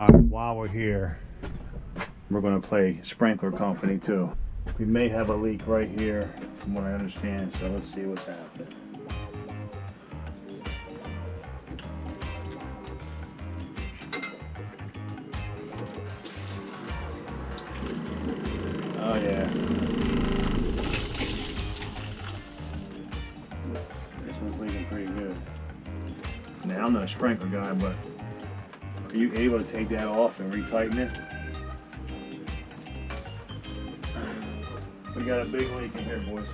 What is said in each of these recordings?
While we're here, we're going to play sprinkler company too. We may have a leak right here from what I understand, so let's see what's happening. Oh yeah. This one's leaking pretty good. Now I'm not a sprinkler guy, but are you able to take that off and retighten it? We got a big leak in here, boys.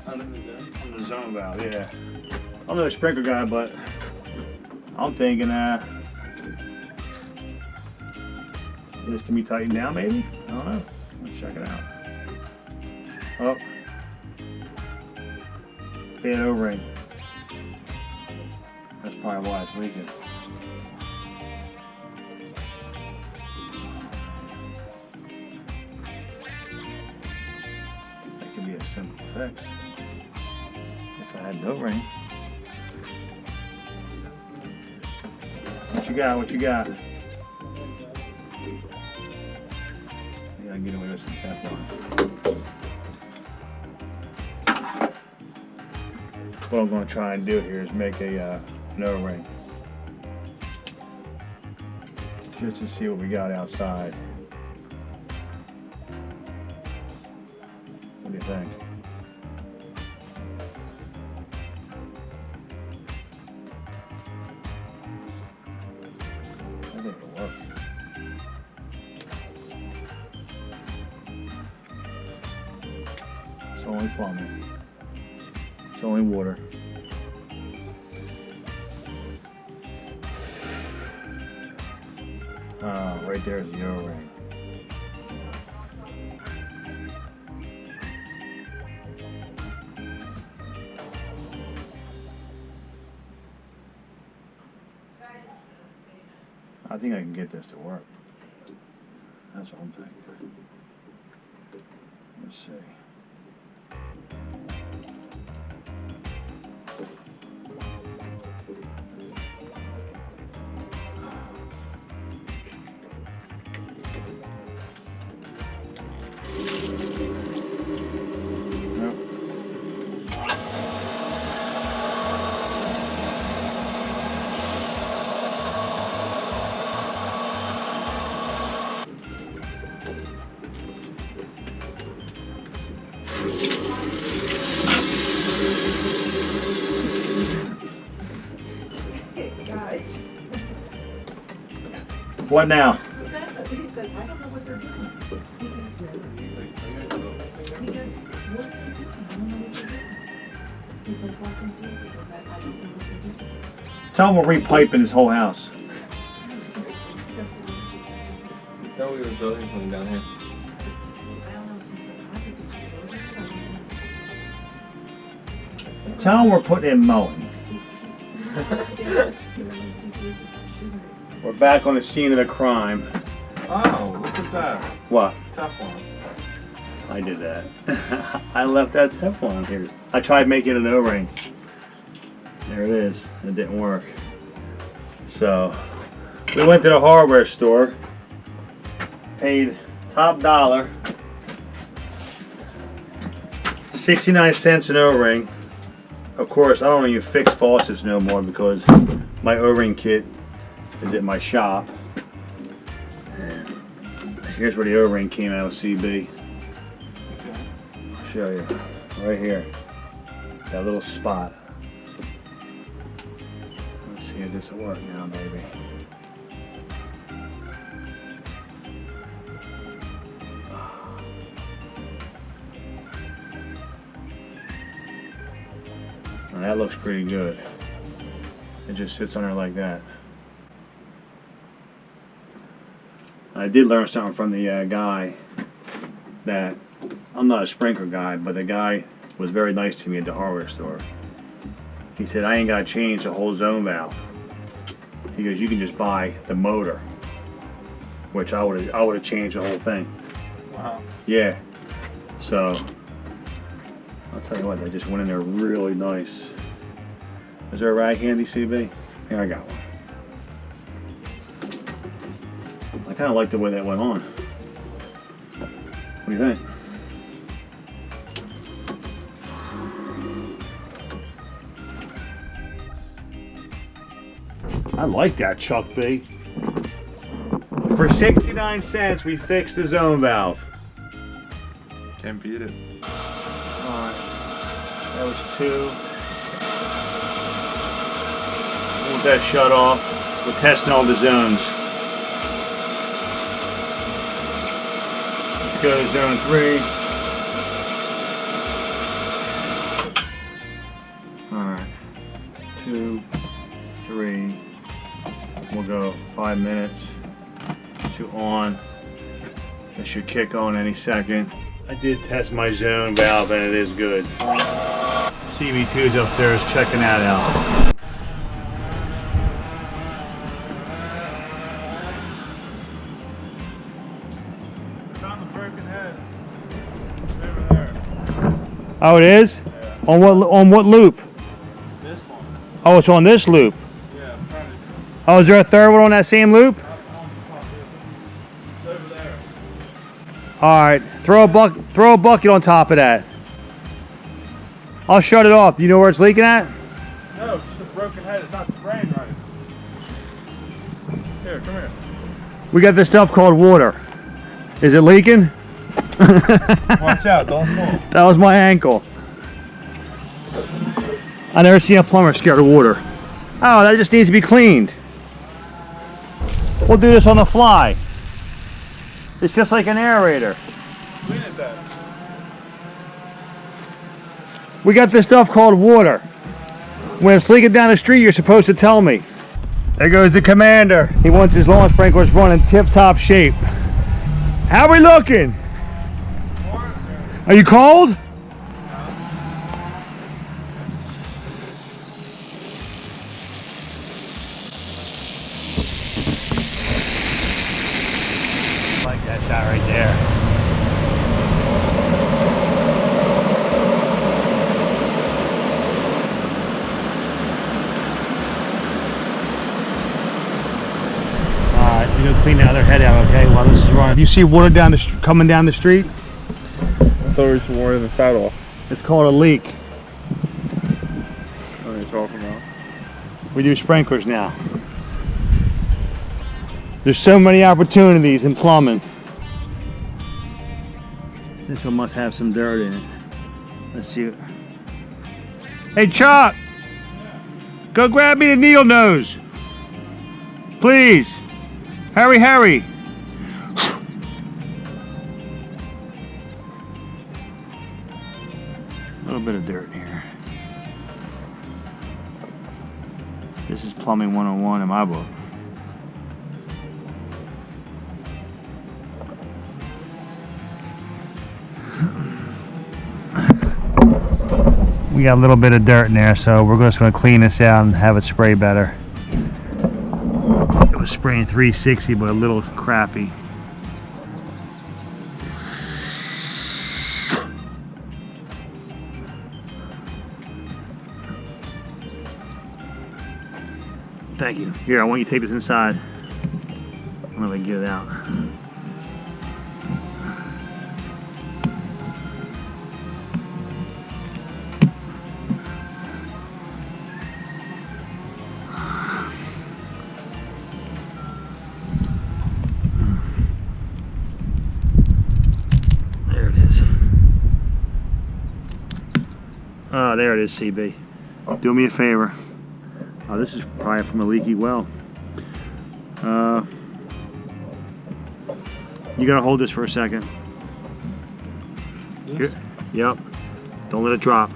On the zone valve, yeah. I'm not a sprinkler guy, but I'm thinking this can be tightened down maybe? I don't know. Let's check it out. Oh. Bad O-ring. That's probably why it's leaking. That could be a simple fix. If I had no ring. What you got? What you got? You gotta get away with some Teflon. What I'm gonna try and do here is make a no ring. Just to see what we got outside. What do you think? I think it'll work. It's only plumbing. It's only water. Right there's the O-ring. I think I can get this to work. That's what I'm thinking. Let's see. Guys. What now? He says, I don't know what they're doing. He goes, what are they doing? I don't know what they're doing. He's like, well, confused. He goes, I don't know what they're doing. Tell them we're repiping this whole house. I'm sorry, that's the one you said. I thought we were building something down here. I don't know if you forgot or did you build it? I don't know. Tell them we're putting in mowing. We're back on the scene of the crime. Oh, look at that. What? Teflon. I did that. I left that Teflon here. I tried making an O-ring. There it is. It didn't work. So, we went to the hardware store. Paid top dollar. 69 cents an O-ring. Of course, I don't even fix faucets no more because my O-ring kit is at my shop. And here's where the O-ring came out of CB. I'll show you. Right here. That little spot. Let's see if this will work now, baby. Now that looks pretty good. It just sits on there like that. I did learn something from the guy that I'm not a sprinkler guy, but the guy was very nice to me at the hardware store. He said, I ain't got to change the whole zone valve. He goes, you can just buy the motor, which I would have changed the whole thing. Wow. Yeah. So I'll tell you what, they just went in there really nice. Is there a rag handy, CB? Here, I got one. I kind of like the way that went on. What do you think? I like that, Chuck B. For 69 cents, we fixed the zone valve. Can't beat it. Alright. That was 2. With that shut off, we're testing all the zones. Let's go to zone 3. Alright. 2, 3. We'll go 5 minutes to on. It should kick on any second. I did test my zone valve and it is good. CB2's upstairs checking that out. Found the broken head. It's over there. Oh, it is? Yeah. On what loop? This one. Oh, it's on this loop. Yeah, I'm trying to. Oh, is there a third one on that same loop? It's over there. Alright, throw a bucket on top of that. I'll shut it off. Do you know where it's leaking at? No, it's just a broken head. It's not spraying right. Here, come here. We got this stuff called water. Is it leaking? Watch out, don't fall. That was my ankle. I never seen a plumber scared of water. Oh, that just needs to be cleaned. We'll do this on the fly. It's just like an aerator. Clean it then. We got this stuff called water. When it's leaking down the street, you're supposed to tell me. There goes the commander. He wants his lawn sprinklers running tip-top shape. How we looking? Are you cold? Like that shot right there. You're gonna clean the other head out, okay? While this is running. You see water coming down the street? I thought we were warning the side off. It's called a leak. What are you talking about? We do sprinklers now. There's so many opportunities in plumbing. This one must have some dirt in it. Let's see it. Hey Chuck! Go grab me the needle nose. Please. Hurry, hurry. A little bit of dirt here. This is plumbing 101 in my book. We got a little bit of dirt in there, so we're just going to clean this out and have it spray better. It was spraying 360, but a little crappy. Thank you. Here, I want you to take this inside. I'm gonna get it out. There it is. Oh, there it is, CB. Do me a favor. Oh, this is probably from a leaky well. You gotta hold this for a second. Yes. Here. Yep. Don't let it drop.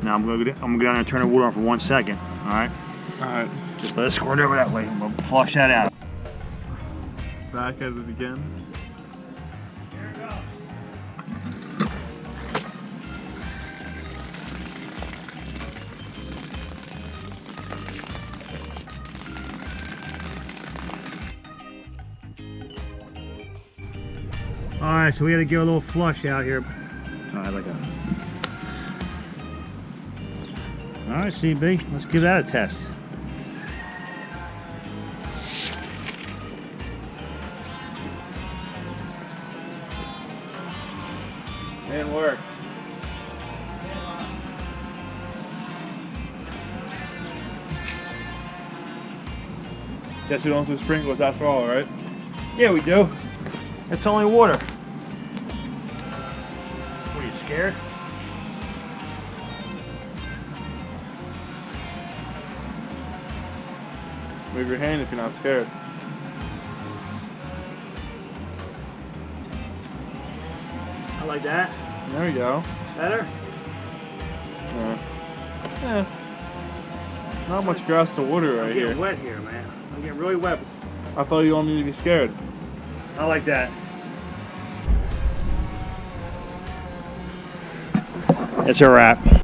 Now I'm gonna go down there and turn the water on for 1 second. All right. Alright. Just let it squirt over that way. I'm gonna flush that out. Back at it again. Here it goes. Alright, so we gotta give a little flush out here. Alright, like that. Alright, CB, let's give that a test. Didn't work. Guess we don't do sprinklers after all, right? Yeah, we do. It's only water. What, are you scared? Move your hand if you're not scared. I like that. There we go. Better? Yeah. Not much grass to water I'm right getting here. wet here, man. I'm getting really wet. I thought you wanted me to be scared. I like that. It's a wrap.